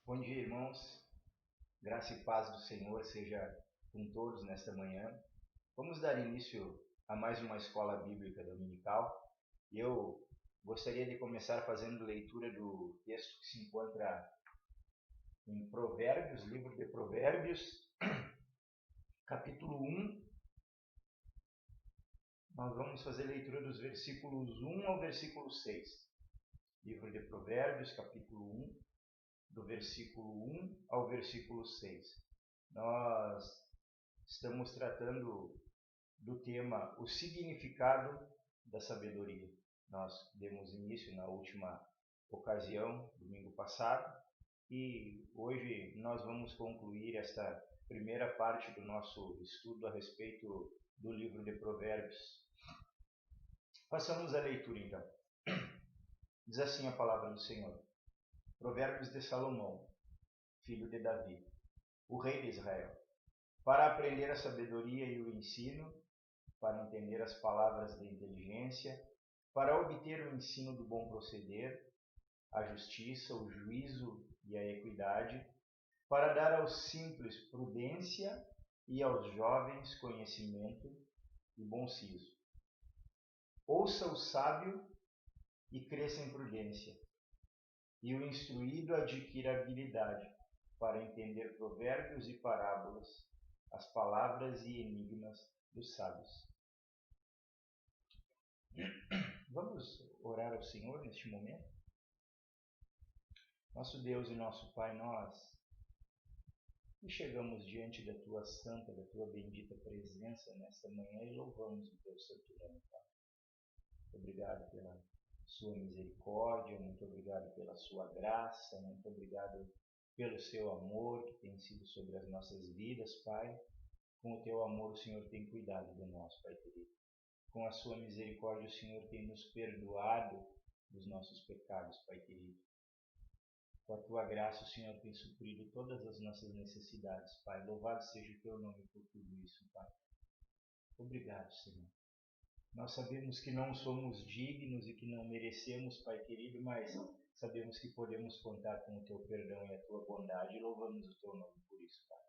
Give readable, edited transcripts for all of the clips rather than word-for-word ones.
Bom dia, irmãos. Graça e paz do Senhor seja com todos nesta manhã. Vamos dar início a mais uma escola bíblica dominical. Eu gostaria de começar fazendo leitura do texto que se encontra em Provérbios, livro de Provérbios, capítulo 1. Nós vamos fazer leitura dos versículos 1 ao versículo 6. Livro de Provérbios, capítulo 1, do versículo 1 ao versículo 6. Nós estamos tratando do tema o significado da sabedoria. Nós demos início na última ocasião, domingo passado, e hoje nós vamos concluir esta primeira parte do nosso estudo a respeito do livro de Provérbios. Passamos a leitura então. Diz assim a palavra do Senhor. Provérbios de Salomão, filho de Davi, o rei de Israel, para aprender a sabedoria e o ensino, para entender as palavras de inteligência, para obter o ensino do bom proceder, a justiça, o juízo e a equidade, para dar aos simples prudência e aos jovens conhecimento e bom siso. Ouça o sábio e cresça em prudência, e o instruído adquira habilidade para entender provérbios e parábolas, as palavras e enigmas dos sábios. Vamos orar ao Senhor neste momento? Nosso Deus e nosso Pai, nós chegamos diante da Tua santa, da Tua bendita presença nesta manhã e louvamos o Teu santo nome, Pai. Muito obrigado pela Sua misericórdia, muito obrigado pela Sua graça, muito obrigado pelo Seu amor que tem sido sobre as nossas vidas, Pai. Com o Teu amor o Senhor tem cuidado de nós, Pai querido. Com a Sua misericórdia o Senhor tem nos perdoado dos nossos pecados, Pai querido. Com a Tua graça o Senhor tem suprido todas as nossas necessidades, Pai. Louvado seja o Teu nome por tudo isso, Pai. Obrigado, Senhor. Nós sabemos que não somos dignos e que não merecemos, Pai querido, mas sabemos que podemos contar com o Teu perdão e a Tua bondade e louvamos o Teu nome por isso, Pai.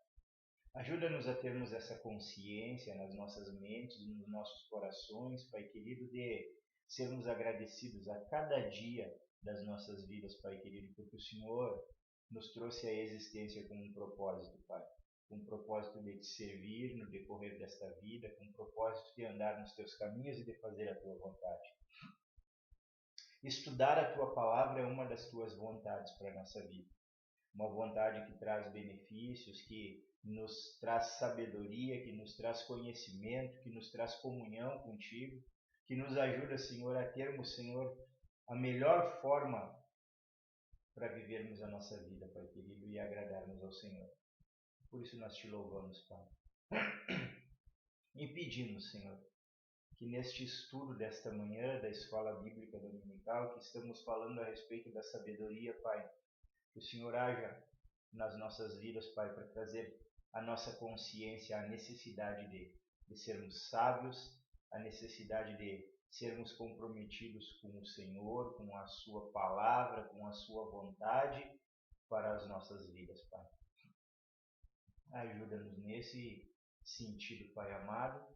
Ajuda-nos a termos essa consciência nas nossas mentes, nos nossos corações, Pai querido, de sermos agradecidos a cada dia das nossas vidas, Pai querido, porque o Senhor nos trouxe à existência com um propósito, Pai. Com um propósito de Te servir no decorrer desta vida, com um propósito de andar nos Teus caminhos e de fazer a Tua vontade. Estudar a Tua palavra é uma das Tuas vontades para a nossa vida. Uma vontade que traz benefícios, que nos traz sabedoria, que nos traz conhecimento, que nos traz comunhão contigo, que nos ajuda, Senhor, a termos, Senhor, a melhor forma para vivermos a nossa vida, Pai querido, e agradarmos ao Senhor. Por isso nós Te louvamos, Pai. E pedimos, Senhor, que neste estudo desta manhã da Escola Bíblica Dominical, que estamos falando a respeito da sabedoria, Pai, que o Senhor haja nas nossas vidas, Pai, para trazer a nossa consciência a necessidade de sermos sábios, a necessidade de sermos comprometidos com o Senhor, com a Sua palavra, com a Sua vontade para as nossas vidas, Pai. Ajuda-nos nesse sentido, Pai amado,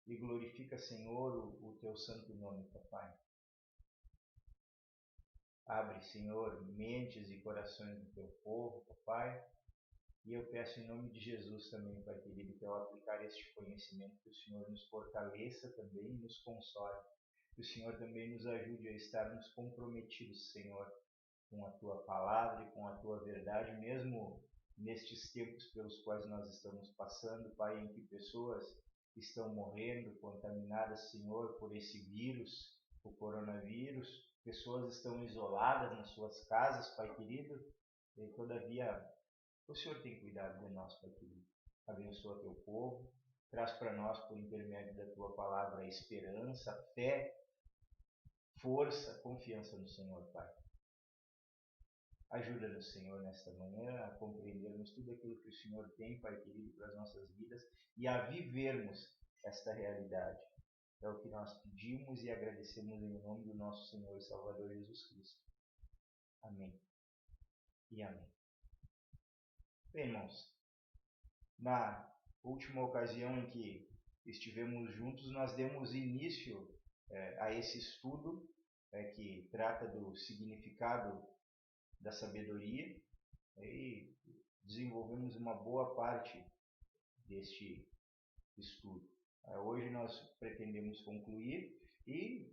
e glorifica, Senhor, o Teu santo nome, Pai. Abre, Senhor, mentes e corações do Teu povo, Pai. E eu peço em nome de Jesus também, Pai querido, que ao aplicar este conhecimento, que o Senhor nos fortaleça também e nos console. Que o Senhor também nos ajude a estarmos comprometidos, Senhor, com a Tua palavra e com a Tua verdade, mesmo nestes tempos pelos quais nós estamos passando, Pai, em que pessoas estão morrendo, contaminadas, Senhor, por esse vírus, o coronavírus. Pessoas estão isoladas nas suas casas, Pai querido, e todavia o Senhor tem cuidado de nós, Pai querido. Abençoa Teu povo, traz para nós, por intermédio da Tua palavra, a esperança, a fé, força, confiança no Senhor, Pai. Ajuda-nos, Senhor, nesta manhã a compreendermos tudo aquilo que o Senhor tem, Pai querido, para as nossas vidas e a vivermos esta realidade. É o que nós pedimos e agradecemos em nome do nosso Senhor e Salvador Jesus Cristo. Amém e amém. Bem, irmãos, na última ocasião em que estivemos juntos, nós demos início a esse estudo que trata do significado da sabedoria e desenvolvemos uma boa parte deste estudo. Hoje nós pretendemos concluir e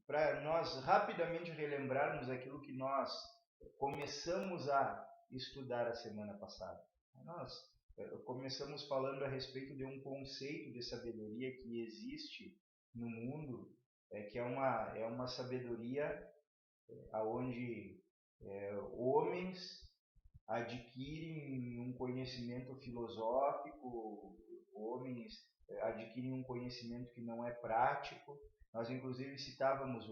para nós rapidamente relembrarmos aquilo que nós começamos a estudar a semana passada. Nós começamos falando a respeito de um conceito de sabedoria que existe no mundo, que é uma sabedoria onde homens adquirem um conhecimento filosófico, homens adquirem um conhecimento que não é prático. Nós, inclusive, citávamos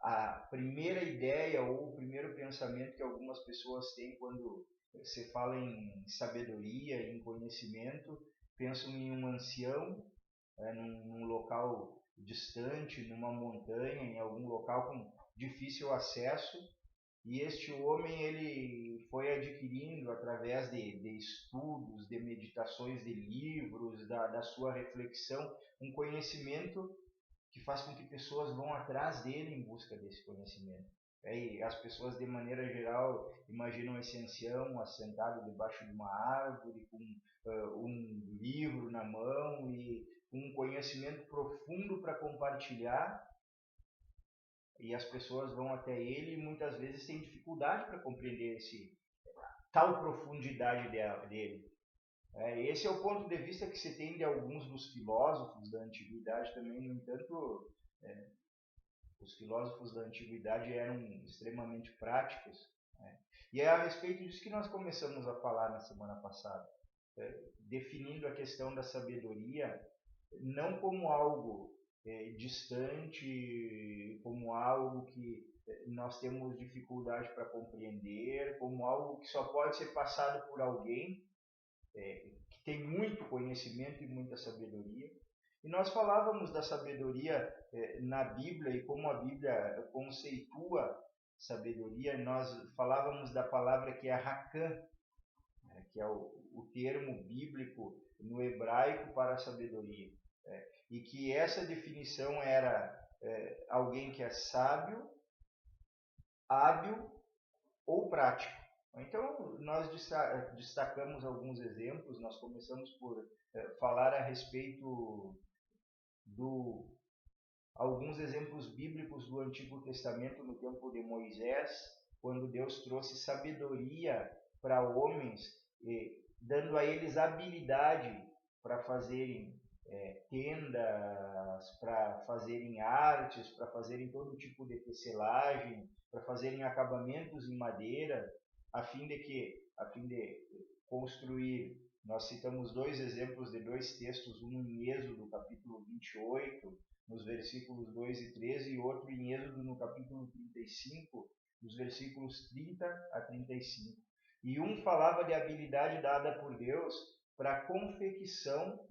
a primeira ideia ou o primeiro pensamento que algumas pessoas têm quando se fala em sabedoria, em conhecimento, pensam em um ancião, num local distante, numa montanha, em algum local com difícil acesso. E este homem ele foi adquirindo através de estudos, de meditações de livros, da sua reflexão, um conhecimento que faz com que pessoas vão atrás dele em busca desse conhecimento. E as pessoas, de maneira geral, imaginam esse ancião assentado debaixo de uma árvore, com um livro na mão e um conhecimento profundo para compartilhar. E as pessoas vão até ele e muitas vezes têm dificuldade para compreender tal profundidade dele. Esse é o ponto de vista que se tem de alguns dos filósofos da antiguidade também. No entanto, os filósofos da antiguidade eram extremamente práticos. E é a respeito disso que nós começamos a falar na semana passada, definindo a questão da sabedoria não como algo distante, como algo que nós temos dificuldade para compreender, como algo que só pode ser passado por alguém que tem muito conhecimento e muita sabedoria. E nós falávamos da sabedoria na Bíblia e como a Bíblia conceitua sabedoria. Nós falávamos da palavra que é Hakam, que é o termo bíblico no hebraico para a sabedoria. E que essa definição era alguém que é sábio, hábil ou prático. Então, nós destacamos alguns exemplos. Nós começamos por falar a respeito alguns exemplos bíblicos do Antigo Testamento no tempo de Moisés, quando Deus trouxe sabedoria para homens, dando a eles habilidade para fazerem tendas, para fazerem artes, para fazerem todo tipo de tecelagem, para fazerem acabamentos em madeira, a fim de construir. Nós citamos dois exemplos de dois textos, um em Êxodo, capítulo 28, nos versículos 2 e 13, e outro em Êxodo, no capítulo 35, nos versículos 30 a 35. E um falava de habilidade dada por Deus para a confecção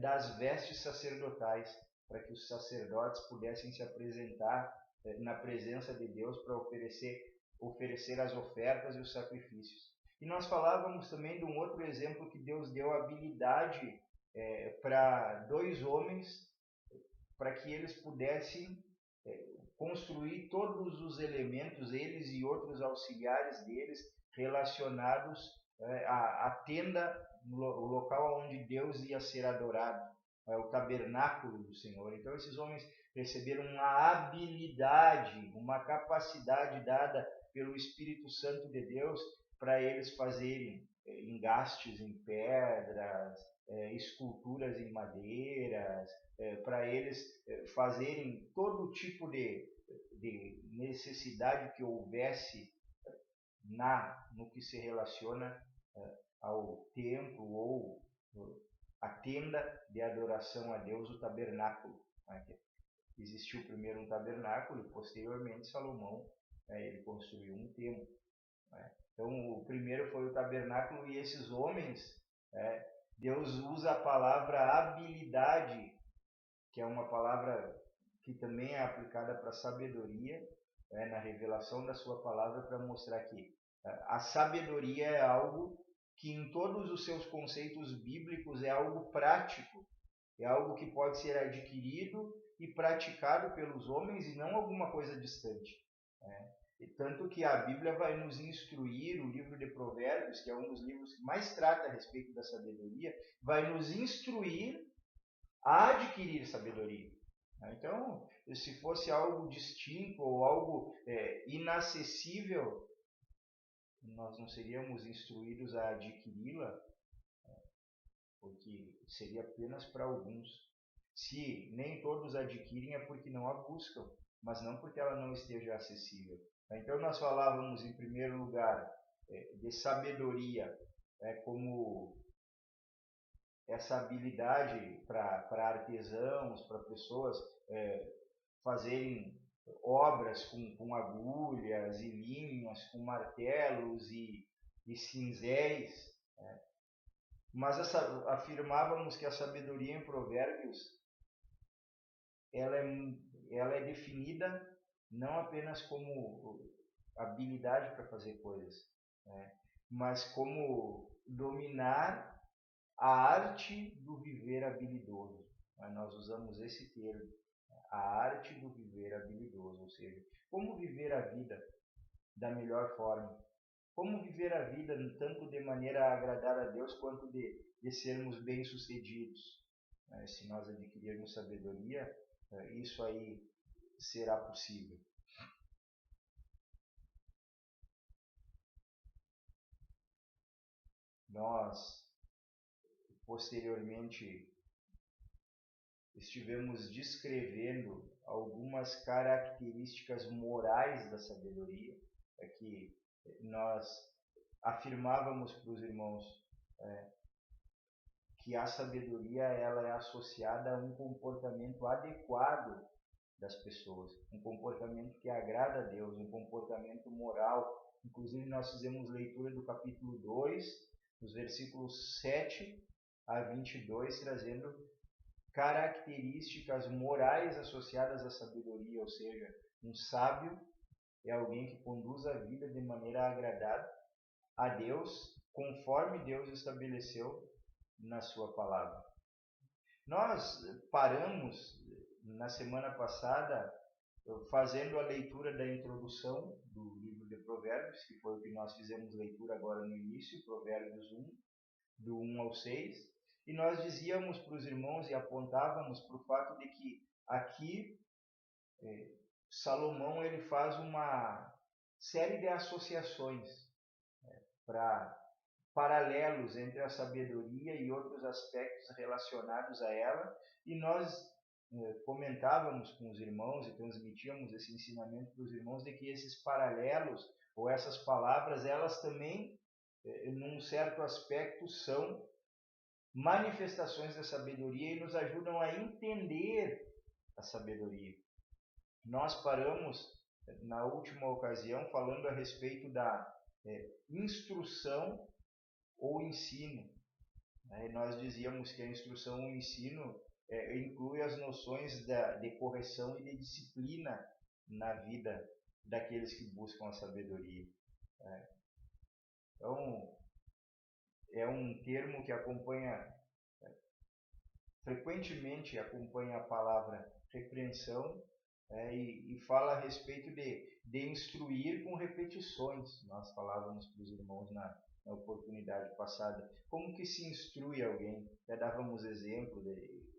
das vestes sacerdotais, para que os sacerdotes pudessem se apresentar na presença de Deus para oferecer as ofertas e os sacrifícios. E nós falávamos também de um outro exemplo que Deus deu habilidade para dois homens, para que eles pudessem construir todos os elementos, eles e outros auxiliares deles, relacionados à tenda, o local onde Deus ia ser adorado, o tabernáculo do Senhor. Então esses homens receberam uma habilidade, uma capacidade dada pelo Espírito Santo de Deus para eles fazerem engastes em pedras, esculturas em madeiras, para eles fazerem todo tipo de necessidade que houvesse no que se relaciona ao templo ou a tenda de adoração a Deus, o tabernáculo. Existiu primeiro um tabernáculo e posteriormente Salomão ele construiu um templo. Então o primeiro foi o tabernáculo e esses homens, Deus usa a palavra habilidade, que é uma palavra que também é aplicada para sabedoria, na revelação da sua palavra, para mostrar que a sabedoria é algo que em todos os seus conceitos bíblicos é algo prático, é algo que pode ser adquirido e praticado pelos homens e não alguma coisa distante. Né? E tanto que a Bíblia vai nos instruir, o livro de Provérbios, que é um dos livros que mais trata a respeito da sabedoria, vai nos instruir a adquirir sabedoria. Então, se fosse algo distinto ou algo inacessível, nós não seríamos instruídos a adquiri-la, porque seria apenas para alguns. Se nem todos adquirem, é porque não a buscam, mas não porque ela não esteja acessível. Então, nós falávamos, em primeiro lugar, de sabedoria, como essa habilidade para artesãos, para pessoas fazerem obras com agulhas e linhas, com martelos e cinzéis. Né? Mas afirmávamos que a sabedoria em Provérbios ela é definida não apenas como habilidade para fazer coisas, né? Mas como dominar a arte do viver habilidoso. Nós usamos esse termo, a arte do viver habilidoso, ou seja, como viver a vida da melhor forma, como viver a vida tanto de maneira a agradar a Deus quanto de sermos bem-sucedidos. Se nós adquirirmos sabedoria, isso aí será possível. Nós, posteriormente, estivemos descrevendo algumas características morais da sabedoria, que nós afirmávamos para os irmãos que a sabedoria ela é associada a um comportamento adequado das pessoas, um comportamento que agrada a Deus, um comportamento moral. Inclusive, nós fizemos leitura do capítulo 2, dos versículos 7 a 22, trazendo características morais associadas à sabedoria, ou seja, um sábio é alguém que conduz a vida de maneira a agradar a Deus, conforme Deus estabeleceu na sua palavra. Nós paramos na semana passada fazendo a leitura da introdução do livro de Provérbios, que foi o que nós fizemos leitura agora no início, Provérbios 1, do 1 ao 6, e nós dizíamos para os irmãos e apontávamos para o fato de que aqui Salomão ele faz uma série de associações para paralelos entre a sabedoria e outros aspectos relacionados a ela, e nós comentávamos com os irmãos e transmitíamos esse ensinamento para os irmãos de que esses paralelos ou essas palavras, elas também, num certo aspecto, são manifestações da sabedoria e nos ajudam a entender a sabedoria. Nós paramos na última ocasião falando a respeito da instrução ou ensino. Nós dizíamos que a instrução ou ensino inclui as noções de correção e de disciplina na vida daqueles que buscam a sabedoria. Então, é um termo que frequentemente acompanha a palavra repreensão e fala a respeito de instruir com repetições. Nós falávamos para os irmãos na oportunidade passada, como que se instrui alguém. Já dávamos exemplo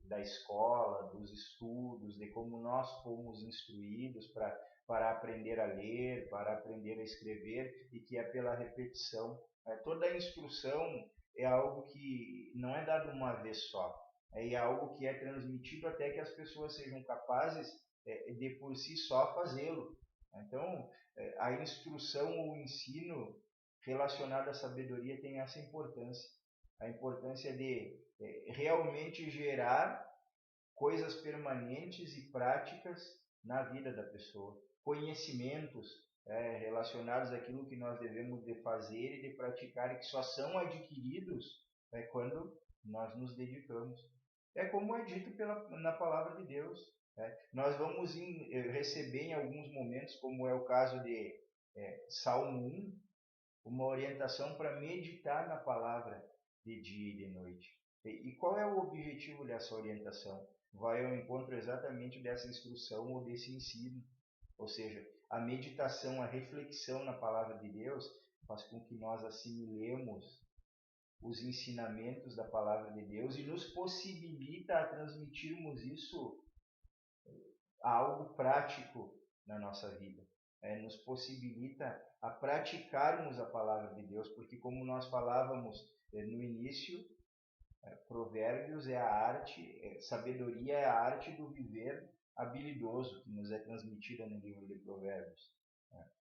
da escola, dos estudos, de como nós fomos instruídos para aprender a ler, para aprender a escrever, e que é pela repetição. Toda a instrução é algo que não é dado uma vez só, é algo que é transmitido até que as pessoas sejam capazes de por si só fazê-lo. Então, a instrução ou o ensino relacionado à sabedoria tem essa importância. A importância de realmente gerar coisas permanentes e práticas na vida da pessoa. Conhecimentos relacionados àquilo que nós devemos de fazer e de praticar e que só são adquiridos quando nós nos dedicamos. É como é dito na palavra de Deus. Nós vamos receber em alguns momentos, como é o caso de Salmo 1, uma orientação para meditar na palavra de dia e de noite. E qual é o objetivo dessa orientação? Vai ao encontro exatamente dessa instrução ou desse ensino. Ou seja, a meditação, a reflexão na palavra de Deus faz com que nós assimilemos os ensinamentos da palavra de Deus e nos possibilita a transmitirmos isso a algo prático na nossa vida. Nos possibilita a praticarmos a palavra de Deus, porque como nós falávamos no início, Provérbios é a arte, sabedoria é a arte do viver habilidoso, que nos é transmitida no livro de Provérbios.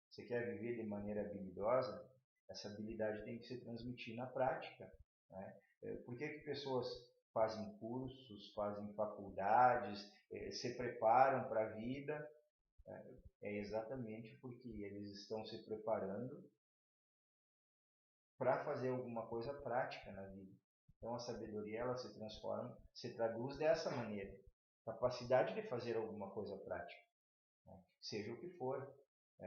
Você quer viver de maneira habilidosa? Essa habilidade tem que se transmitir na prática. Por que pessoas fazem cursos, fazem faculdades, se preparam para a vida? É exatamente porque eles estão se preparando para fazer alguma coisa prática na vida. Então a sabedoria ela se transforma, se traduz dessa maneira, capacidade de fazer alguma coisa prática, seja o que for.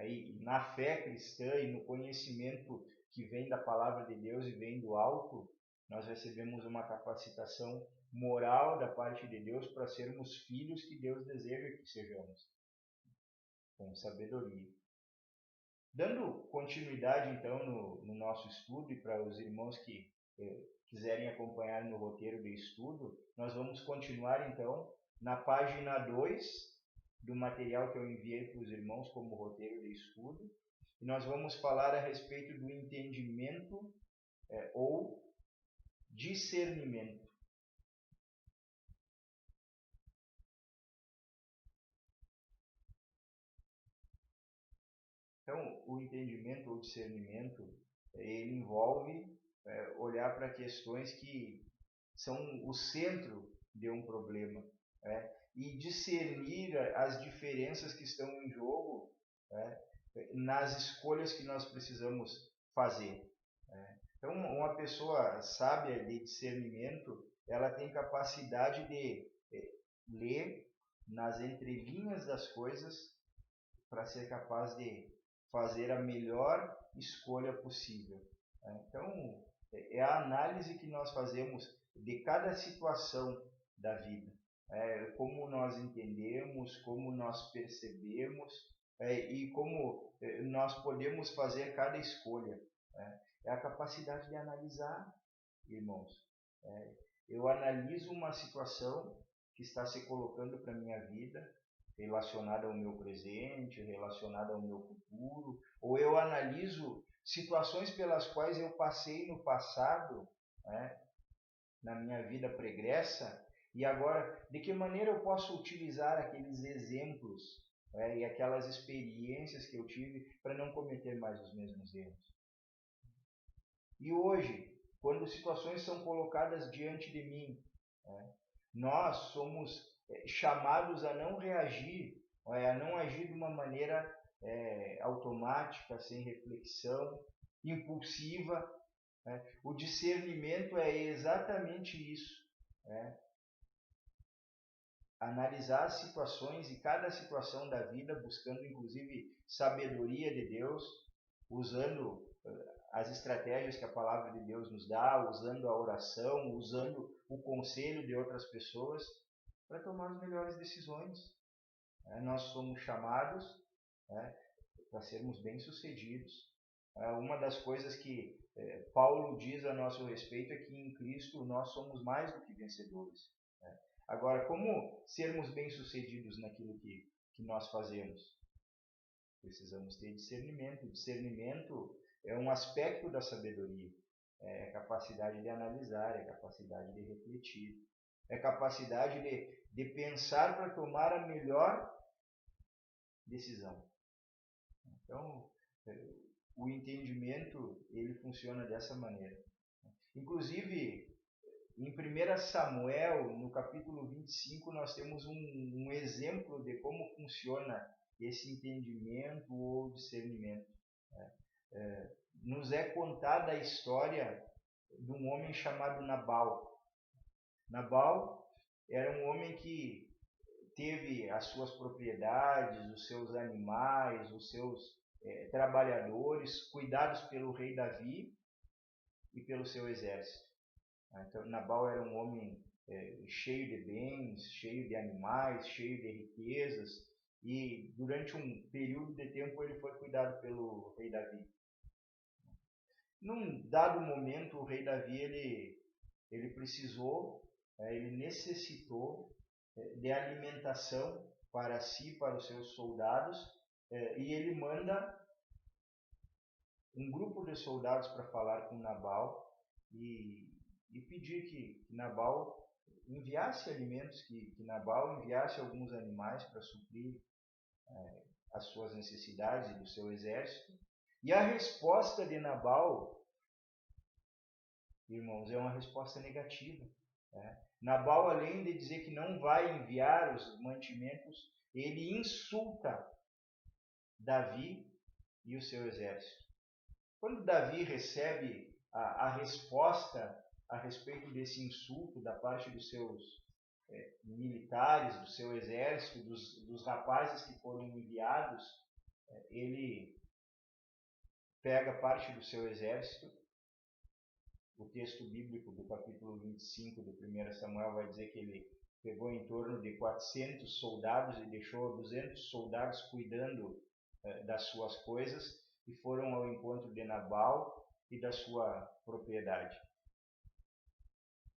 E na fé cristã e no conhecimento que vem da palavra de Deus e vem do alto, nós recebemos uma capacitação moral da parte de Deus para sermos filhos que Deus deseja que sejamos, com sabedoria. Dando continuidade então no nosso estudo, e para os irmãos que quiserem acompanhar no roteiro de estudo, nós vamos continuar então na página 2 do material que eu enviei para os irmãos como roteiro de estudo, e nós vamos falar a respeito do entendimento ou discernimento. Então, o entendimento ou discernimento, ele envolve olhar para questões que são o centro de um problema, e discernir as diferenças que estão em jogo nas escolhas que nós precisamos fazer. Então, uma pessoa sábia de discernimento, ela tem capacidade de ler nas entrelinhas das coisas para ser capaz de fazer a melhor escolha possível. Então, é a análise que nós fazemos de cada situação da vida. Como nós entendemos, como nós percebemos e como nós podemos fazer cada escolha. É a capacidade de analisar, irmãos. Eu analiso uma situação que está se colocando para a minha vida, relacionada ao meu presente, relacionada ao meu futuro, ou eu analiso situações pelas quais eu passei no passado, na minha vida pregressa, e agora, de que maneira eu posso utilizar aqueles exemplos e aquelas experiências que eu tive para não cometer mais os mesmos erros. E hoje, quando situações são colocadas diante de mim, nós somos chamados a não reagir, a não agir de uma maneira automática, sem reflexão, impulsiva. O discernimento é exatamente isso. Analisar as situações e cada situação da vida, buscando inclusive sabedoria de Deus, usando as estratégias que a palavra de Deus nos dá, usando a oração, usando o conselho de outras pessoas para tomar as melhores decisões. Nós somos chamados para sermos bem-sucedidos. Uma das coisas que Paulo diz a nosso respeito é que em Cristo nós somos mais do que vencedores. Agora, como sermos bem-sucedidos naquilo que nós fazemos? Precisamos ter discernimento. O discernimento é um aspecto da sabedoria. É a capacidade de analisar, é a capacidade de refletir, é a capacidade de pensar para tomar a melhor decisão. Então, o entendimento, ele funciona dessa maneira. Inclusive, em 1 Samuel, no capítulo 25, nós temos um exemplo de como funciona esse entendimento ou discernimento. Nos é contada a história de um homem chamado Nabal. Nabal era um homem que teve as suas propriedades, os seus animais, os seus trabalhadores, cuidados pelo rei Davi e pelo seu exército. Então, Nabal era um homem cheio de bens, cheio de animais, cheio de riquezas, e durante um período de tempo ele foi cuidado pelo rei Davi. Num dado momento, o rei Davi ele precisou, ele necessitou de alimentação para si, para os seus soldados, e ele manda um grupo de soldados para falar com Nabal e pedir que Nabal enviasse alimentos, que Nabal enviasse alguns animais para suprir as suas necessidades e do seu exército. E a resposta de Nabal, irmãos, é uma resposta negativa. Nabal, além de dizer que não vai enviar os mantimentos, ele insulta Davi e o seu exército. Quando Davi recebe a resposta a respeito desse insulto da parte dos seus militares, do seu exército, dos rapazes que foram enviados, ele pega parte do seu exército. O texto bíblico do capítulo 25 do 1 Samuel vai dizer que ele pegou em torno de 400 soldados e deixou 200 soldados cuidando das suas coisas e foram ao encontro de Nabal e da sua propriedade.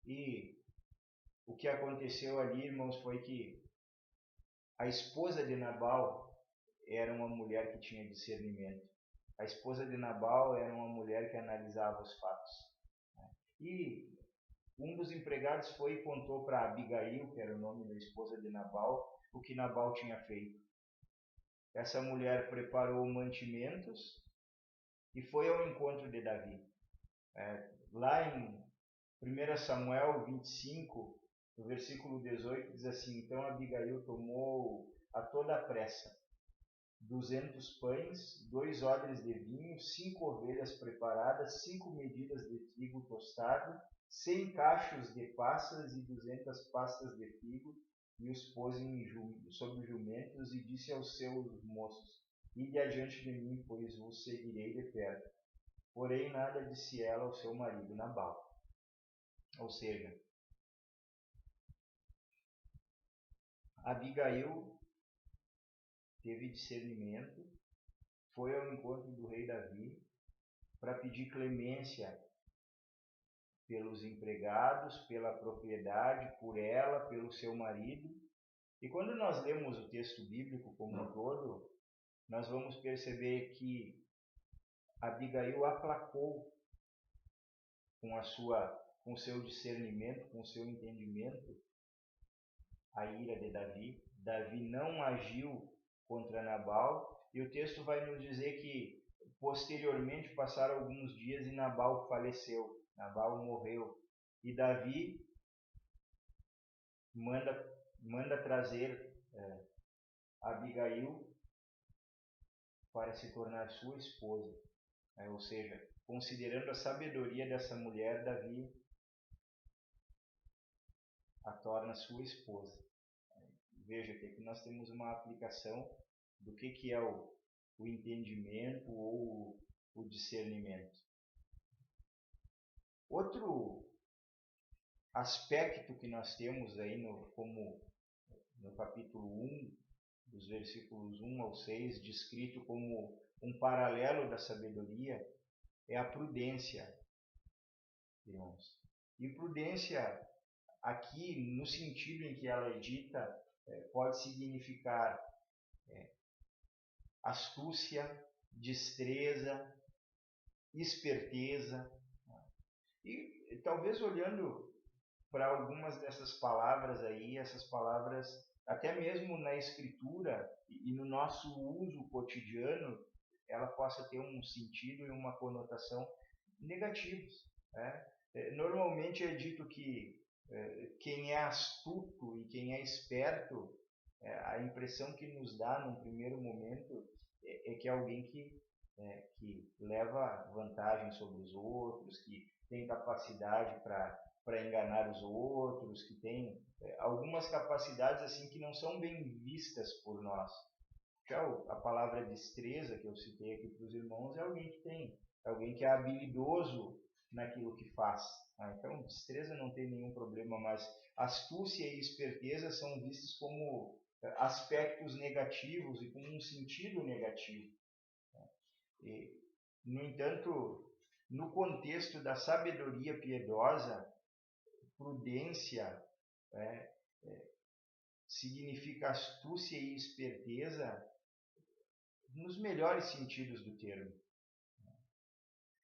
E o que aconteceu ali, irmãos, foi que a esposa de Nabal era uma mulher que tinha discernimento. A esposa de Nabal era uma mulher que analisava os fatos. E um dos empregados foi e contou para Abigail, que era o nome da esposa de Nabal, o que Nabal tinha feito. Essa mulher preparou mantimentos e foi ao encontro de Davi. Lá em 1 Samuel 25, no versículo 18, diz assim: então Abigail tomou a toda a pressa 200 pães, 2 odres de vinho, 5 ovelhas preparadas, 5 medidas de trigo tostado, 100 cachos de passas e 200 pastas de figo, e os pôs sobre jumentos, e disse aos seus moços: ide adiante de mim, pois vos seguirei de perto. Porém nada disse ela ao seu marido Nabal. Ou seja, Abigail teve discernimento, foi ao encontro do rei Davi para pedir clemência pelos empregados, pela propriedade, por ela, pelo seu marido. E quando nós lemos o texto bíblico como um todo, nós vamos perceber que Abigail aplacou com o seu discernimento, com o seu entendimento, a ira de Davi. Davi não agiu contra Nabal, e o texto vai nos dizer que posteriormente passaram alguns dias e Nabal faleceu, Nabal morreu, e Davi manda trazer Abigail para se tornar sua esposa. Ou seja, considerando a sabedoria dessa mulher, Davi a torna sua esposa. Veja que aqui nós temos uma aplicação do que é o entendimento ou o discernimento. Outro aspecto que nós temos aí como no capítulo 1, dos versículos 1 ao 6, descrito como um paralelo da sabedoria, é a prudência, irmãos. E prudência, aqui, no sentido em que ela é dita, pode significar astúcia, destreza, esperteza. E talvez olhando para algumas dessas palavras aí, essas palavras, até mesmo na escritura e no nosso uso cotidiano, ela possa ter um sentido e uma conotação negativos. Normalmente é dito que quem é astuto e quem é esperto, a impressão que nos dá num primeiro momento é que é alguém que leva vantagem sobre os outros, que tem capacidade para enganar os outros, que tem algumas capacidades assim que não são bem vistas por nós. Já a palavra destreza, que eu citei aqui para os irmãos, é alguém que é habilidoso naquilo que faz. Então, destreza não tem nenhum problema, mas astúcia e esperteza são vistos como aspectos negativos e com um sentido negativo. E, no entanto, no contexto da sabedoria piedosa, prudência significa astúcia e esperteza nos melhores sentidos do termo.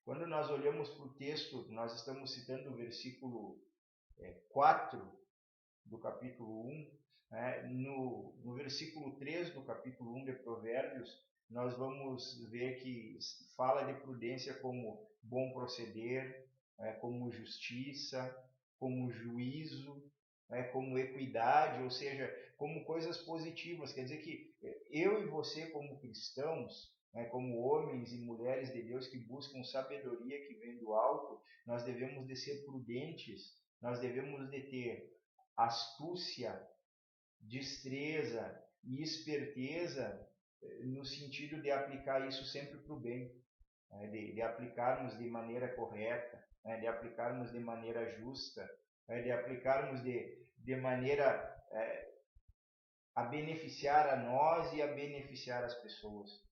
Quando nós olhamos para o texto, nós estamos citando o versículo 4 do capítulo 1, no versículo 3 do capítulo 1 de Provérbios, nós vamos ver que fala de prudência como bom proceder, como justiça, como juízo, como equidade, ou seja, como coisas positivas. Quer dizer que eu e você, como cristãos, como homens e mulheres de Deus que buscam sabedoria que vem do alto, nós devemos de ser prudentes, nós devemos de ter astúcia, destreza e esperteza no sentido de aplicar isso sempre para o bem, de aplicarmos de maneira correta, de aplicarmos de maneira justa, de aplicarmos de maneira a beneficiar a nós e a beneficiar as pessoas.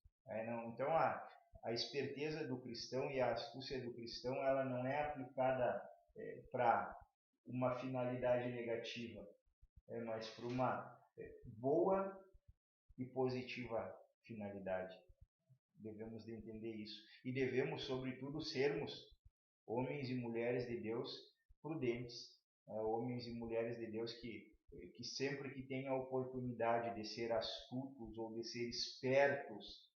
Então, a esperteza do cristão e a astúcia do cristão, ela não é aplicada para uma finalidade negativa, mas para uma boa e positiva finalidade. Devemos de entender isso. E devemos, sobretudo, sermos homens e mulheres de Deus prudentes, homens e mulheres de Deus que sempre que têm a oportunidade de ser astutos ou de ser espertos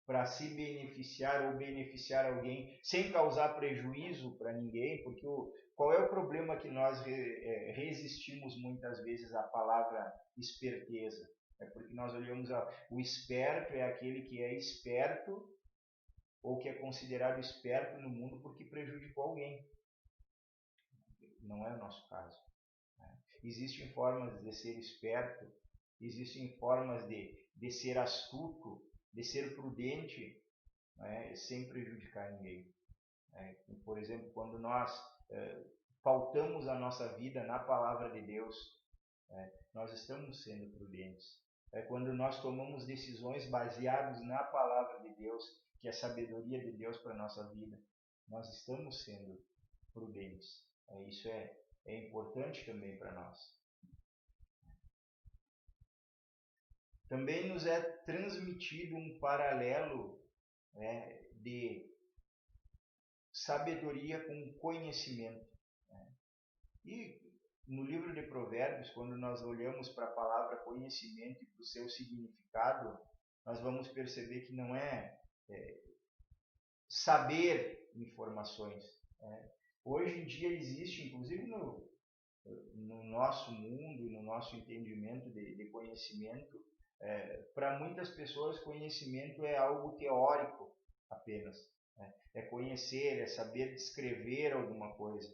para se beneficiar ou beneficiar alguém sem causar prejuízo para ninguém, porque qual é o problema que nós resistimos muitas vezes à palavra esperteza? É porque nós olhamos o esperto é aquele que é esperto ou que é considerado esperto no mundo porque prejudicou alguém. Não é o nosso caso. Existem formas de ser esperto, existem formas de ser astuto, de ser prudente, sem prejudicar ninguém. Por exemplo, quando nós pautamos a nossa vida na palavra de Deus, nós estamos sendo prudentes. Quando nós tomamos decisões baseadas na palavra de Deus, que é a sabedoria de Deus para a nossa vida, nós estamos sendo prudentes. Isso é importante também para nós. Também nos é transmitido um paralelo de sabedoria com conhecimento. E no livro de Provérbios, quando nós olhamos para a palavra conhecimento e para o seu significado, nós vamos perceber que não é saber informações. Hoje em dia existe, inclusive no nosso mundo e no nosso entendimento de conhecimento, para muitas pessoas conhecimento é algo teórico apenas. É conhecer, é saber descrever alguma coisa.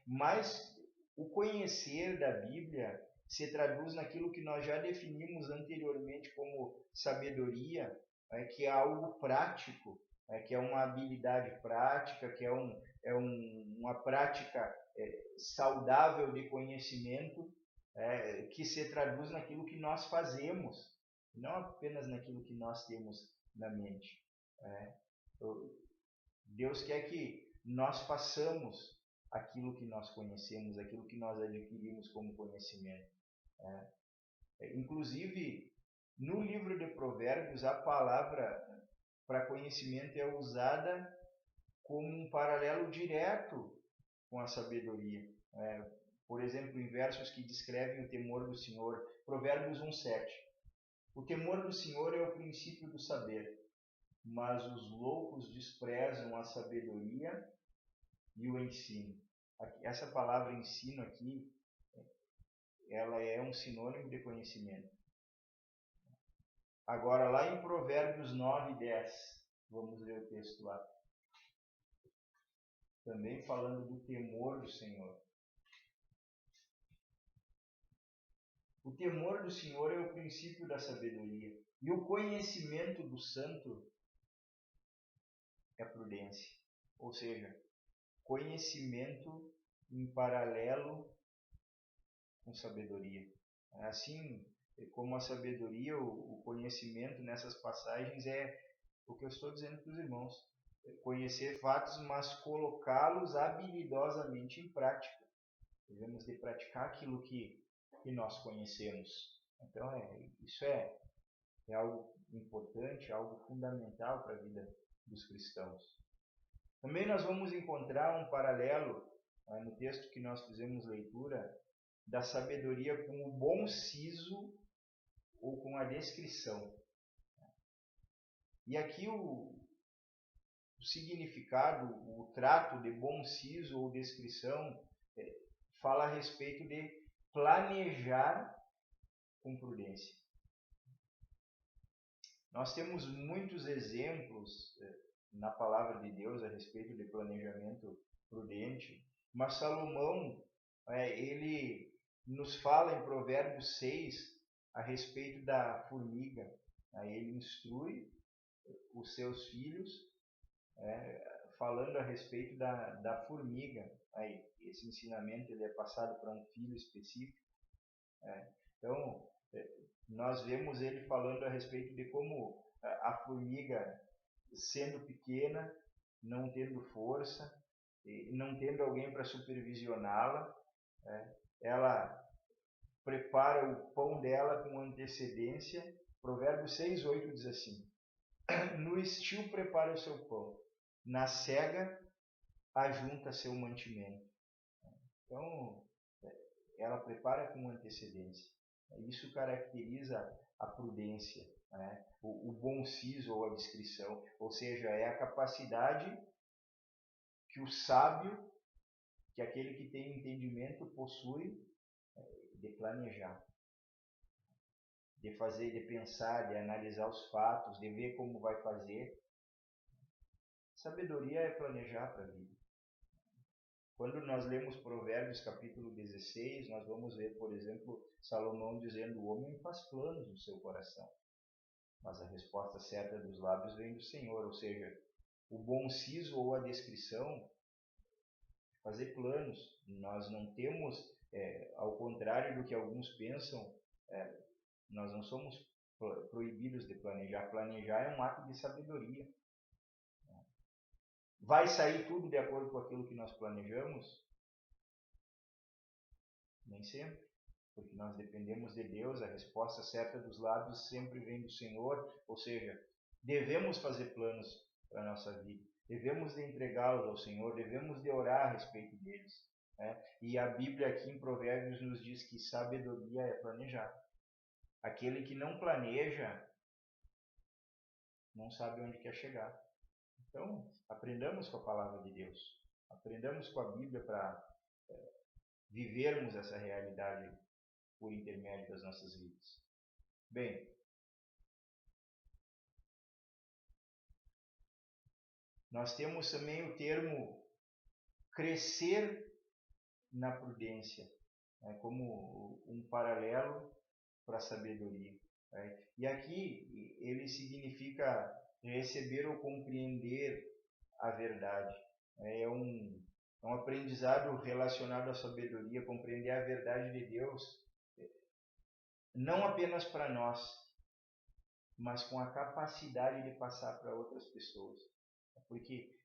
Mas o conhecer da Bíblia se traduz naquilo que nós já definimos anteriormente como sabedoria, que é algo prático, que é uma habilidade prática, que é uma prática saudável de conhecimento, que se traduz naquilo que nós fazemos, não apenas naquilo que nós temos na mente. Deus quer que nós façamos aquilo que nós conhecemos, aquilo que nós adquirimos como conhecimento. Inclusive, no livro de Provérbios, a palavra para conhecimento é usada como um paralelo direto com a sabedoria. Por exemplo, em versos que descrevem o temor do Senhor, Provérbios 1:7. O temor do Senhor é o princípio do saber, mas os loucos desprezam a sabedoria e o ensino. Essa palavra ensino aqui, ela é um sinônimo de conhecimento. Agora, lá em Provérbios 9:10, vamos ler o texto lá. Também falando do temor do Senhor. O temor do Senhor é o princípio da sabedoria. E o conhecimento do santo é prudência. Ou seja, conhecimento em paralelo com sabedoria. Assim como a sabedoria, o conhecimento nessas passagens é o que eu estou dizendo para os irmãos. Conhecer fatos, mas colocá-los habilidosamente em prática. Devemos de praticar aquilo que nós conhecemos. Então, isso é algo importante, algo fundamental para a vida dos cristãos. Também nós vamos encontrar um paralelo no texto que nós fizemos leitura da sabedoria com o bom siso ou com a descrição. E aqui o significado, o trato de bom siso ou descrição fala a respeito de planejar com prudência. Nós temos muitos exemplos na palavra de Deus a respeito de planejamento prudente, mas Salomão, ele nos fala em Provérbios 6 a respeito da formiga. Ele instrui os seus filhos falando a respeito da formiga. Esse ensinamento ele é passado para um filho específico. Então, nós vemos ele falando a respeito de como a formiga, sendo pequena, não tendo força, não tendo alguém para supervisioná-la, ela prepara o pão dela com antecedência. Provérbios 6:8 diz assim: no estio prepara o seu pão, na cega ajunta seu mantimento. Então, ela prepara com antecedência. Isso caracteriza a prudência, o bom siso ou a discrição, ou seja, é a capacidade que o sábio, que aquele que tem entendimento possui de planejar, de fazer, de pensar, de analisar os fatos, de ver como vai fazer. Sabedoria é planejar para a vida. Quando nós lemos Provérbios capítulo 16, nós vamos ver, por exemplo, Salomão dizendo: o homem faz planos no seu coração, mas a resposta certa dos lábios vem do Senhor. Ou seja, o bom siso ou a descrição, fazer planos. Nós não temos, ao contrário do que alguns pensam, nós não somos proibidos de planejar. Planejar é um ato de sabedoria. Vai sair tudo de acordo com aquilo que nós planejamos? Nem sempre, porque nós dependemos de Deus. A resposta certa dos lábios sempre vem do Senhor. Ou seja, devemos fazer planos para a nossa vida, devemos de entregá-los ao Senhor, devemos de orar a respeito deles. E a Bíblia aqui em Provérbios nos diz que sabedoria é planejar. Aquele que não planeja não sabe onde quer chegar. Então, aprendamos com a palavra de Deus, aprendamos com a Bíblia para vivermos essa realidade por intermédio das nossas vidas. Bem, nós temos também o termo crescer na prudência, como um paralelo para a sabedoria. E aqui ele significa receber ou compreender a verdade. É um aprendizado relacionado à sabedoria, compreender a verdade de Deus, não apenas para nós, mas com a capacidade de passar para outras pessoas. Porque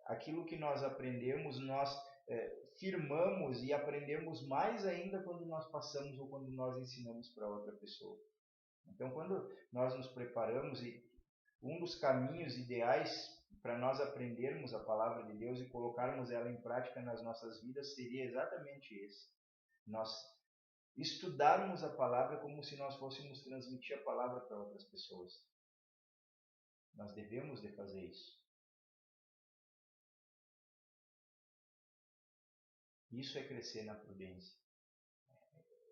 aquilo que nós aprendemos, nós firmamos e aprendemos mais ainda quando nós passamos ou quando nós ensinamos para outra pessoa. Então, quando nós nos preparamos, e um dos caminhos ideais para nós aprendermos a palavra de Deus e colocarmos ela em prática nas nossas vidas seria exatamente esse. Nós estudarmos a palavra como se nós fôssemos transmitir a palavra para outras pessoas. Nós devemos de fazer isso. Isso é crescer na prudência.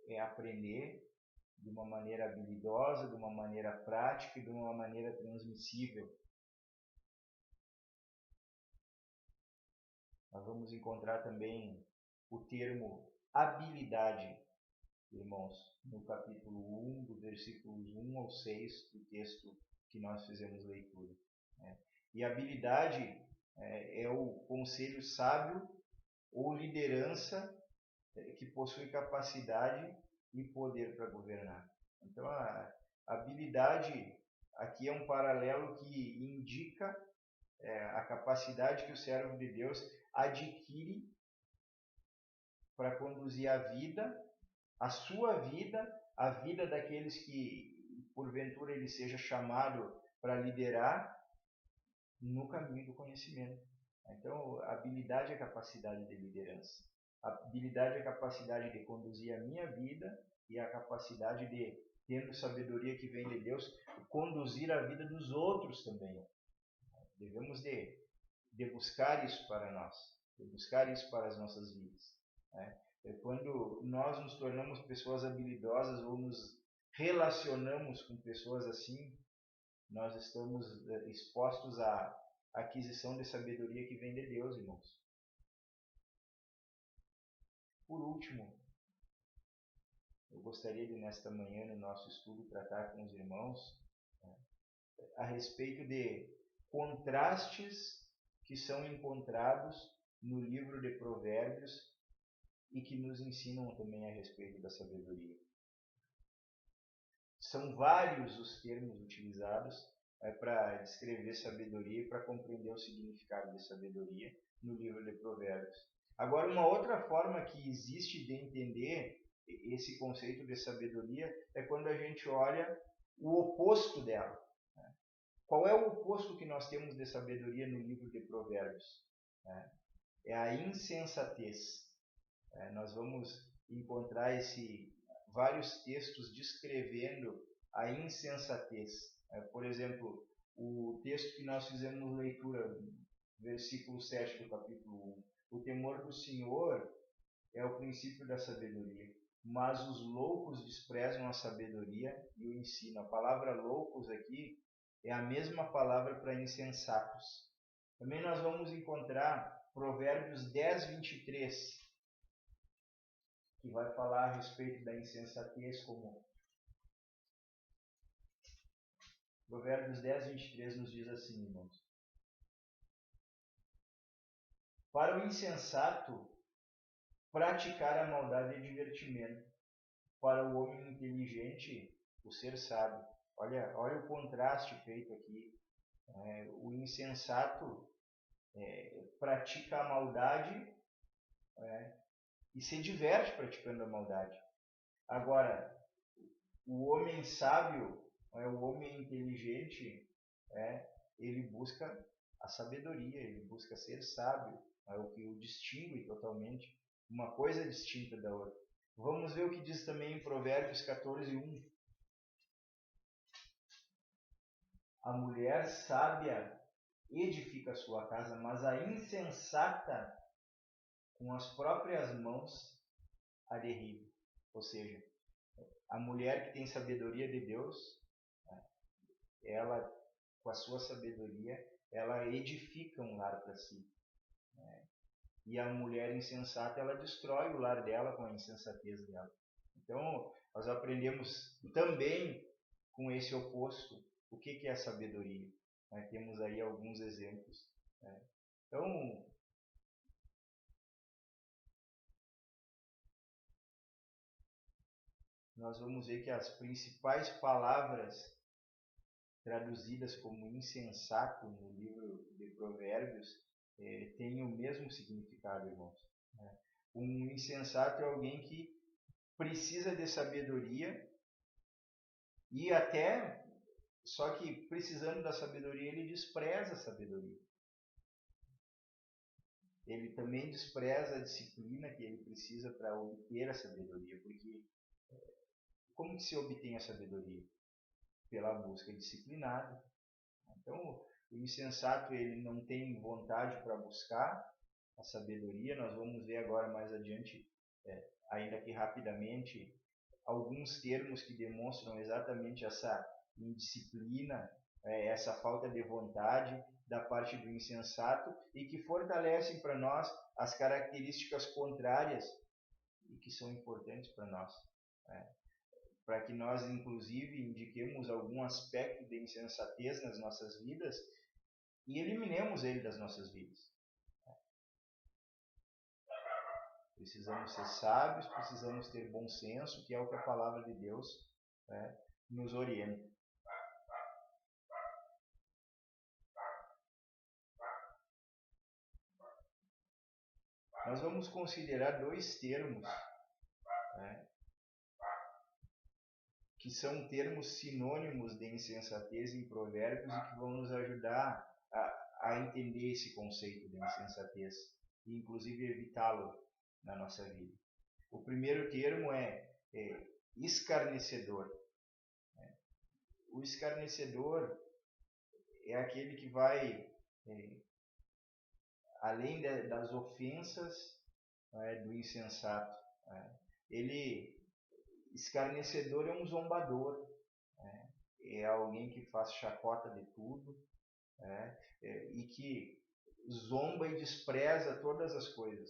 É aprender de uma maneira habilidosa, de uma maneira prática e de uma maneira transmissível. Nós vamos encontrar também o termo habilidade irmãos, no capítulo 1, do versículos 1 ao 6 do texto que nós fizemos leitura. E habilidade é o conselho sábio ou liderança que possui capacidade e poder para governar. Então, a habilidade aqui é um paralelo que indica a capacidade que o servo de Deus adquire para conduzir a vida, a sua vida, a vida daqueles que, porventura, ele seja chamado para liderar no caminho do conhecimento. Então, a habilidade é a capacidade de liderança. A habilidade é a capacidade de conduzir a minha vida e a capacidade de, tendo sabedoria que vem de Deus, conduzir a vida dos outros também. Devemos de buscar isso para nós, de buscar isso para as nossas vidas. Quando nós nos tornamos pessoas habilidosas ou nos relacionamos com pessoas assim, nós estamos expostos à aquisição de sabedoria que vem de Deus, irmãos. Por último, eu gostaria de, nesta manhã, no nosso estudo, tratar com os irmãos a respeito de contrastes que são encontrados no livro de Provérbios e que nos ensinam também a respeito da sabedoria. São vários os termos utilizados para descrever sabedoria e para compreender o significado de sabedoria no livro de Provérbios. Agora, uma outra forma que existe de entender esse conceito de sabedoria é quando a gente olha o oposto dela. Qual é o oposto que nós temos de sabedoria no livro de Provérbios? É a insensatez. Nós vamos encontrar vários textos descrevendo a insensatez. Por exemplo, o texto que nós fizemos leitura, versículo 7 do capítulo 1. O temor do Senhor é o princípio da sabedoria, mas os loucos desprezam a sabedoria e o ensino. A palavra loucos aqui é a mesma palavra para insensatos. Também nós vamos encontrar Provérbios 10, 23, que vai falar a respeito da insensatez, como Provérbios 10, 23 nos diz assim, irmãos. Para o insensato, praticar a maldade é divertimento. Para o homem inteligente, o ser sábio. Olha o contraste feito aqui. O insensato pratica a maldade e se diverte praticando a maldade. Agora, o homem sábio, o homem inteligente, ele busca a sabedoria, ele busca ser sábio, é o que o distingue totalmente, uma coisa distinta da outra. Vamos ver o que diz também em Provérbios 14, 1. A mulher sábia edifica a sua casa, mas a insensata com as próprias mãos a derriba. Ou seja, a mulher que tem sabedoria de Deus, ela, com a sua sabedoria, ela edifica um lar para si. E a mulher insensata, ela destrói o lar dela com a insensatez dela. Então, nós aprendemos também com esse oposto o que é a sabedoria. Temos aí alguns exemplos. Então, nós vamos ver que as principais palavras traduzidas como insensato no livro de Provérbios têm o mesmo significado, irmãos. Um insensato é alguém que precisa de sabedoria e até, só que precisando da sabedoria, ele despreza a sabedoria. Ele também despreza a disciplina que ele precisa para obter a sabedoria, porque como que se obtém a sabedoria? Pela busca disciplinada. Então, o insensato ele não tem vontade para buscar a sabedoria. Nós vamos ver agora mais adiante, ainda que rapidamente, alguns termos que demonstram exatamente essa indisciplina, essa falta de vontade da parte do insensato e que fortalecem para nós as características contrárias e que são importantes para nós. para que nós, inclusive, indiquemos algum aspecto de insensatez nas nossas vidas e eliminemos ele das nossas vidas. Precisamos ser sábios, precisamos ter bom senso, que é o que a palavra de Deus nos orienta. Nós vamos considerar dois termos, que são termos sinônimos de insensatez em Provérbios e que vão nos ajudar a entender esse conceito de insensatez e, inclusive, evitá-lo na nossa vida. O primeiro termo é escarnecedor. O escarnecedor é aquele que vai além das ofensas do insensato. Escarnecedor é um zombador, é alguém que faz chacota de tudo, e que zomba e despreza todas as coisas.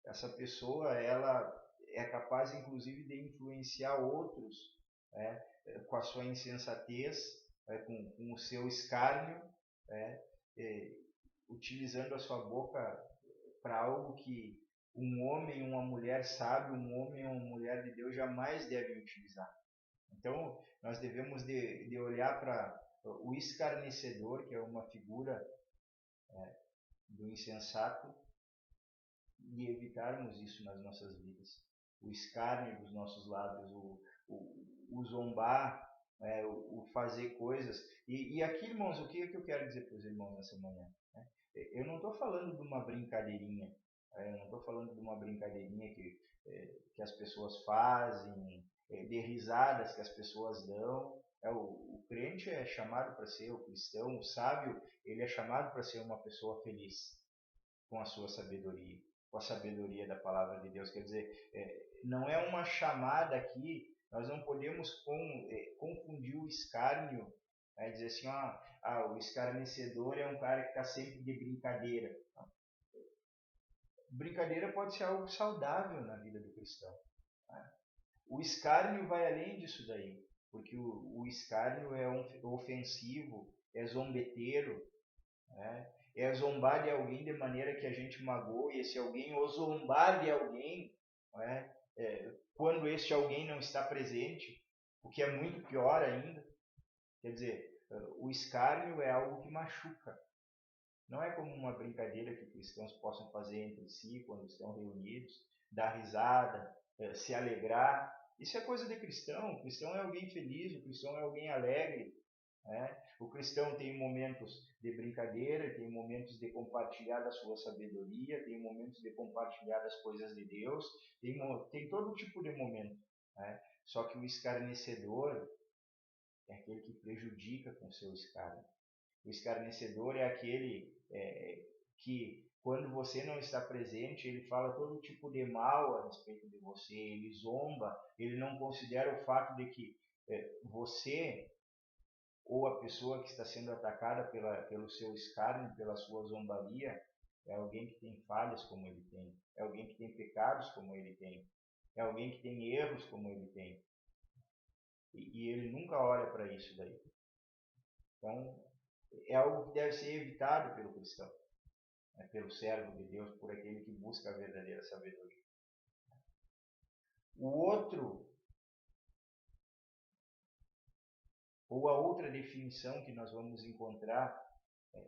Essa pessoa, ela é capaz, inclusive, de influenciar outros com a sua insensatez, com o seu escárnio, utilizando a sua boca para algo que um homem e uma mulher sábio, um homem e uma mulher de Deus jamais devem utilizar. Então, nós devemos de olhar para o escarnecedor, que é uma figura do insensato, e evitarmos isso nas nossas vidas. O escárnio dos nossos lábios, o zombar, o fazer coisas. E aqui, irmãos, o que eu quero dizer para os irmãos nessa manhã? Eu não estou falando de uma brincadeirinha. Eu não estou falando de uma brincadeirinha que as pessoas fazem, de risadas que as pessoas dão. O crente é chamado para ser, o cristão, o sábio, ele é chamado para ser uma pessoa feliz com a sua sabedoria, com a sabedoria da palavra de Deus. Quer dizer, não é uma chamada aqui, nós não podemos confundir o escárnio, dizer assim, o escarnecedor é um cara que está sempre de brincadeira. Brincadeira pode ser algo saudável na vida do cristão. O escárnio vai além disso daí, porque o escárnio é ofensivo, é zombeteiro, é zombar de alguém de maneira que a gente magoe esse alguém, ou zombar de alguém quando este alguém não está presente, o que é muito pior ainda. Quer dizer, o escárnio é algo que machuca. Não é como uma brincadeira que cristãos possam fazer entre si quando estão reunidos, dar risada, se alegrar. Isso é coisa de cristão. O cristão é alguém feliz, o cristão é alguém alegre. O cristão tem momentos de brincadeira, tem momentos de compartilhar da sua sabedoria, tem momentos de compartilhar das coisas de Deus, tem todo tipo de momento. Só que o escarnecedor é aquele que prejudica com seu escárnio. O escarnecedor é aquele que, quando você não está presente, ele fala todo tipo de mal a respeito de você, ele zomba, ele não considera o fato de que você ou a pessoa que está sendo atacada pelo seu escárnio, pela sua zombaria, é alguém que tem falhas como ele tem, é alguém que tem pecados como ele tem, é alguém que tem erros como ele tem. E ele nunca olha para isso daí. Então, é algo que deve ser evitado pelo cristão, pelo servo de Deus, por aquele que busca a verdadeira sabedoria. O outro, ou a outra definição que nós vamos encontrar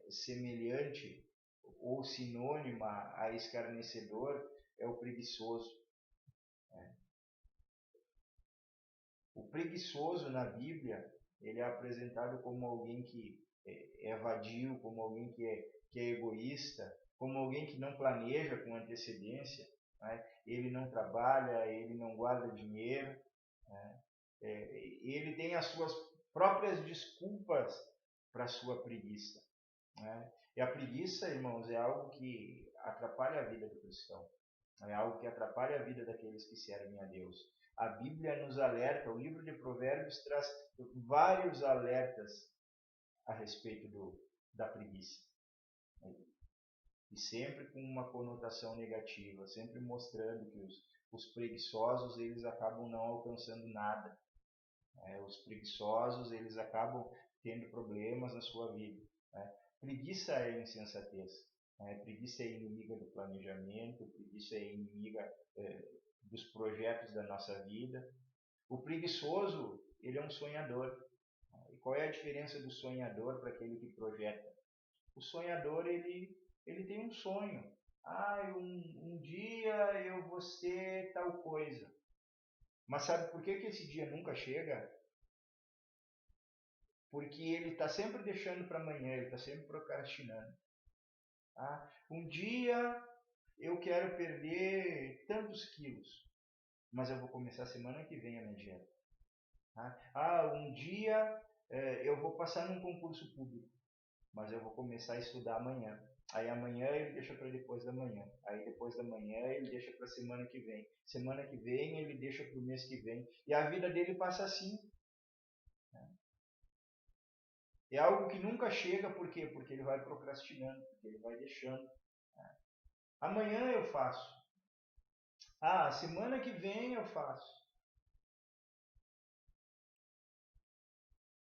semelhante ou sinônima a escarnecedor é o preguiçoso. O preguiçoso na Bíblia, ele é apresentado como alguém que é vadio, como alguém que é egoísta, como alguém que não planeja com antecedência, ele não trabalha, ele não guarda dinheiro, ele tem as suas próprias desculpas para a sua preguiça. E a preguiça, irmãos, é algo que atrapalha a vida do cristão, é algo que atrapalha a vida daqueles que servem a Deus. A Bíblia nos alerta, o livro de Provérbios traz vários alertas a respeito da preguiça. E sempre com uma conotação negativa, sempre mostrando que Os preguiçosos, eles acabam não alcançando nada. Os preguiçosos, eles acabam tendo problemas na sua vida. Preguiça é insensatez. Preguiça é inimiga do planejamento, preguiça é inimiga dos projetos da nossa vida. O preguiçoso, ele é um sonhador. E qual é a diferença do sonhador para aquele que projeta? O sonhador, ele tem um sonho. Um dia eu vou ser tal coisa. Mas sabe por que esse dia nunca chega? Porque ele está sempre deixando para amanhã, ele está sempre procrastinando. Um dia eu quero perder tantos quilos, mas eu vou começar semana que vem a minha dieta. Um dia eu vou passar num concurso público, mas eu vou começar a estudar amanhã. Aí amanhã ele deixa para depois da manhã. Aí depois da manhã ele deixa para semana que vem. Semana que vem ele deixa para o mês que vem. E a vida dele passa assim. É algo que nunca chega, por quê? Porque ele vai procrastinando, porque ele vai deixando. Amanhã eu faço. Semana que vem eu faço.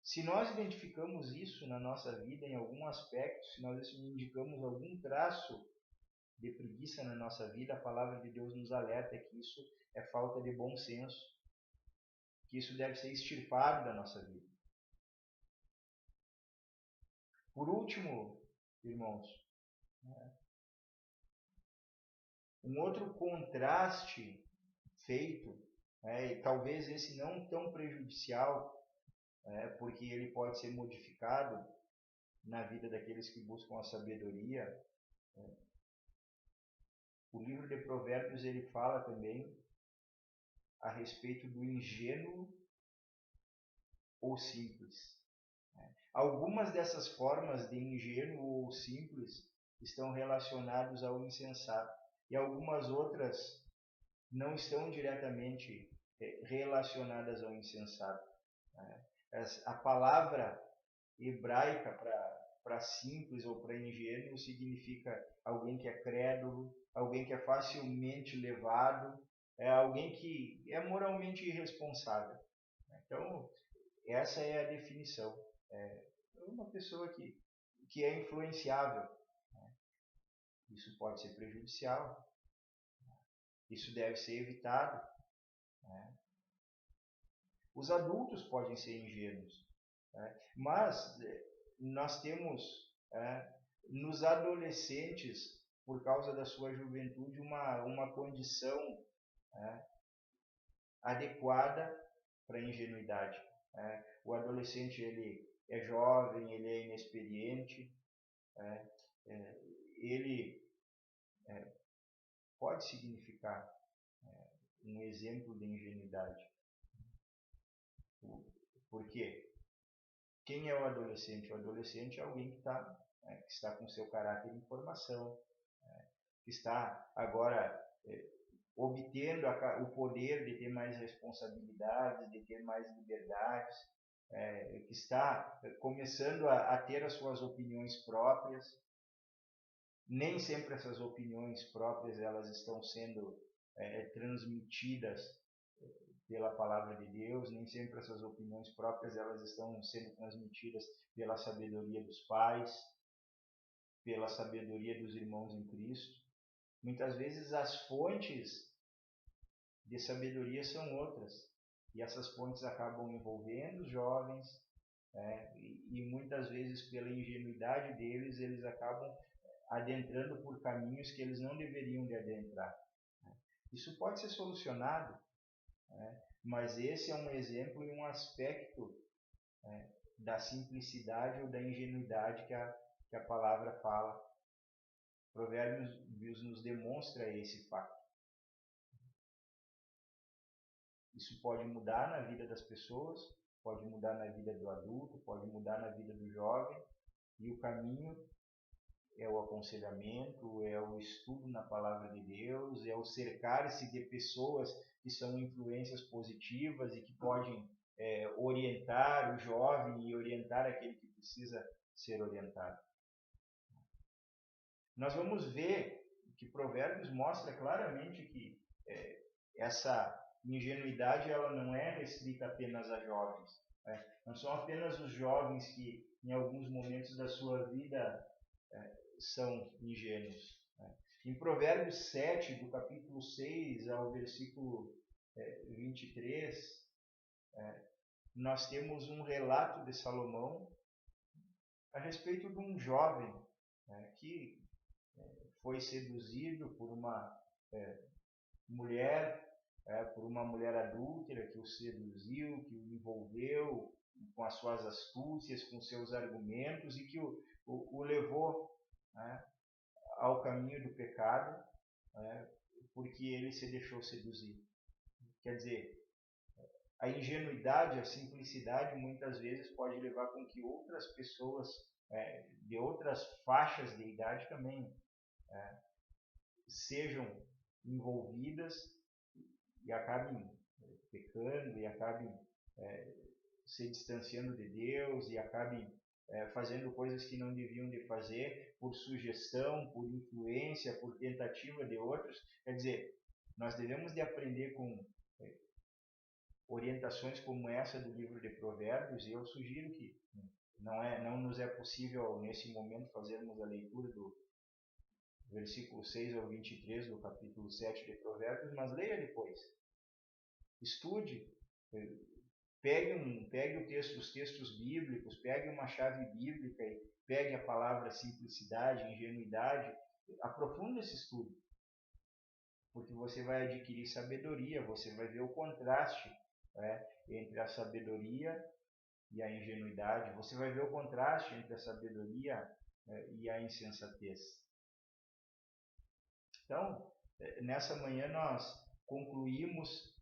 Se nós identificamos isso na nossa vida, em algum aspecto, se nós indicamos algum traço de preguiça na nossa vida, a palavra de Deus nos alerta que isso é falta de bom senso, que isso deve ser extirpado da nossa vida. Por último, irmãos, um outro contraste feito, e talvez esse não tão prejudicial, porque ele pode ser modificado na vida daqueles que buscam a sabedoria. O livro de Provérbios ele fala também a respeito do ingênuo ou simples. Algumas dessas formas de ingênuo ou simples estão relacionadas ao insensato e algumas outras não estão diretamente relacionadas ao insensato. A palavra hebraica para simples ou para ingênuo significa alguém que é crédulo, alguém que é facilmente levado, alguém que é moralmente irresponsável. Então, essa é a definição. É uma pessoa que é influenciável. Isso pode ser prejudicial. Isso deve ser evitado. Os adultos podem ser ingênuos. Mas nós temos nos adolescentes, por causa da sua juventude, uma condição adequada para a ingenuidade. O adolescente ele é jovem, ele é inexperiente, ele pode significar um exemplo de ingenuidade. Por quê? Quem é o adolescente? O adolescente é alguém que está com seu caráter em formação, que está agora obtendo o poder de ter mais responsabilidades, de ter mais liberdades, que está começando a ter as suas opiniões próprias. Nem sempre essas opiniões próprias elas estão sendo transmitidas pela palavra de Deus, nem sempre essas opiniões próprias elas estão sendo transmitidas pela sabedoria dos pais, pela sabedoria dos irmãos em Cristo. Muitas vezes as fontes de sabedoria são outras, e essas fontes acabam envolvendo os jovens, e muitas vezes pela ingenuidade deles, eles acabam adentrando por caminhos que eles não deveriam de adentrar. Isso pode ser solucionado, mas esse é um exemplo e um aspecto da simplicidade ou da ingenuidade que a palavra fala. Provérbios nos demonstra esse fato. Isso pode mudar na vida das pessoas, pode mudar na vida do adulto, pode mudar na vida do jovem, e o caminho é o aconselhamento, é o estudo na palavra de Deus, é o cercar-se de pessoas que são influências positivas e que podem orientar o jovem e orientar aquele que precisa ser orientado. Nós vamos ver que Provérbios mostra claramente que essa ingenuidade ela não é restrita apenas a jovens. Né? Não são apenas os jovens que, em alguns momentos da sua vida, são ingênuos. Né? Em Provérbios 7, do capítulo 6 ao versículo 23, nós temos um relato de Salomão a respeito de um jovem que foi seduzido por uma mulher, por uma mulher adúltera que o seduziu, que o envolveu com as suas astúcias, com seus argumentos e que o levou ao caminho do pecado, porque ele se deixou seduzir. Quer dizer, a ingenuidade, a simplicidade muitas vezes pode levar com que outras pessoas de outras faixas de idade também sejam envolvidas e acabem pecando e acabem se distanciando de Deus e acabem fazendo coisas que não deviam de fazer por sugestão, por influência, por tentativa de outros. Quer dizer, nós devemos de aprender com orientações como essa do livro de Provérbios, e eu sugiro que não nos é possível nesse momento fazermos a leitura do versículo 6 ao 23 do capítulo 7 de Provérbios, mas leia depois. Estude, pegue os textos bíblicos, pegue uma chave bíblica e pegue a palavra simplicidade, ingenuidade, aprofunde esse estudo, porque você vai adquirir sabedoria, você vai ver o contraste entre a sabedoria e a ingenuidade, você vai ver o contraste entre a sabedoria e a insensatez. Então, nessa manhã nós concluímos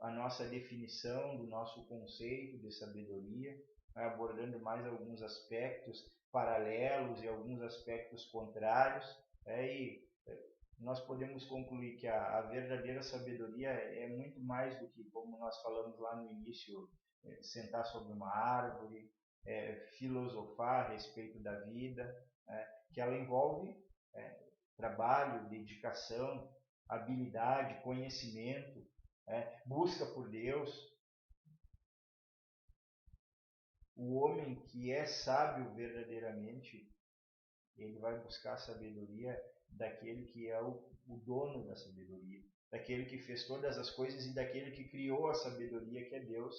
a nossa definição do nosso conceito de sabedoria, abordando mais alguns aspectos paralelos e alguns aspectos contrários, e nós podemos concluir que a verdadeira sabedoria é muito mais do que, como nós falamos lá no início, sentar sobre uma árvore, filosofar a respeito da vida, que ela envolve trabalho, dedicação, habilidade, conhecimento, busca por Deus. O homem que é sábio verdadeiramente, ele vai buscar a sabedoria daquele que é o dono da sabedoria, daquele que fez todas as coisas e daquele que criou a sabedoria, que é Deus,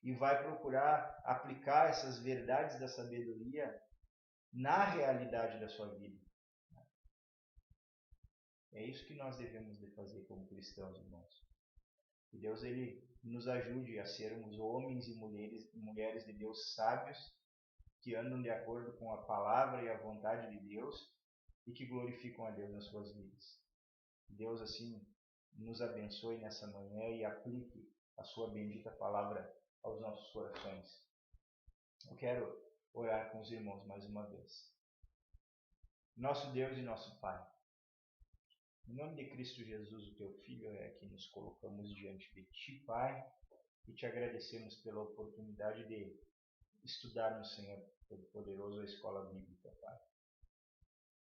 e vai procurar aplicar essas verdades da sabedoria na realidade da sua vida. É isso que nós devemos de fazer como cristãos, irmãos. Que Deus ele nos ajude a sermos homens e mulheres de Deus sábios, que andam de acordo com a palavra e a vontade de Deus e que glorificam a Deus nas suas vidas. Deus assim nos abençoe nessa manhã e aplique a sua bendita palavra aos nossos corações. Eu quero orar com os irmãos mais uma vez. Nosso Deus e nosso Pai, em nome de Cristo Jesus, o Teu Filho, é que nos colocamos diante de Ti, Pai, e Te agradecemos pela oportunidade de estudarmos, Senhor Todo-Poderoso, a escola bíblica, Pai.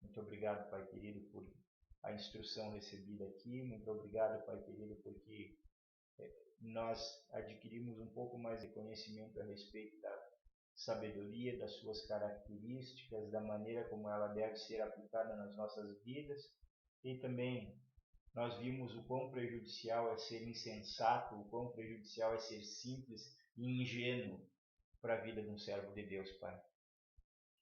Muito obrigado, Pai querido, por a instrução recebida aqui. Muito obrigado, Pai querido, porque nós adquirimos um pouco mais de conhecimento a respeito da sabedoria, das suas características, da maneira como ela deve ser aplicada nas nossas vidas. E também nós vimos o quão prejudicial é ser insensato, o quão prejudicial é ser simples e ingênuo para a vida de um servo de Deus, Pai.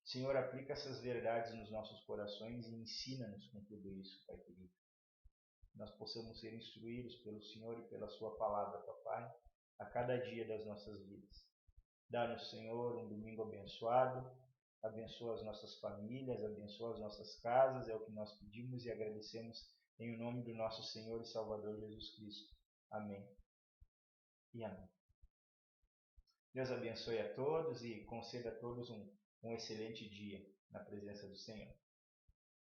Senhor, aplica essas verdades nos nossos corações e ensina-nos com tudo isso, Pai querido. Nós possamos ser instruídos pelo Senhor e pela Sua palavra, Pai, a cada dia das nossas vidas. Dá-nos, Senhor, um domingo abençoado. Abençoa as nossas famílias, abençoa as nossas casas, é o que nós pedimos e agradecemos em nome do nosso Senhor e Salvador Jesus Cristo. Amém e amém. Deus abençoe a todos e conceda a todos um excelente dia na presença do Senhor.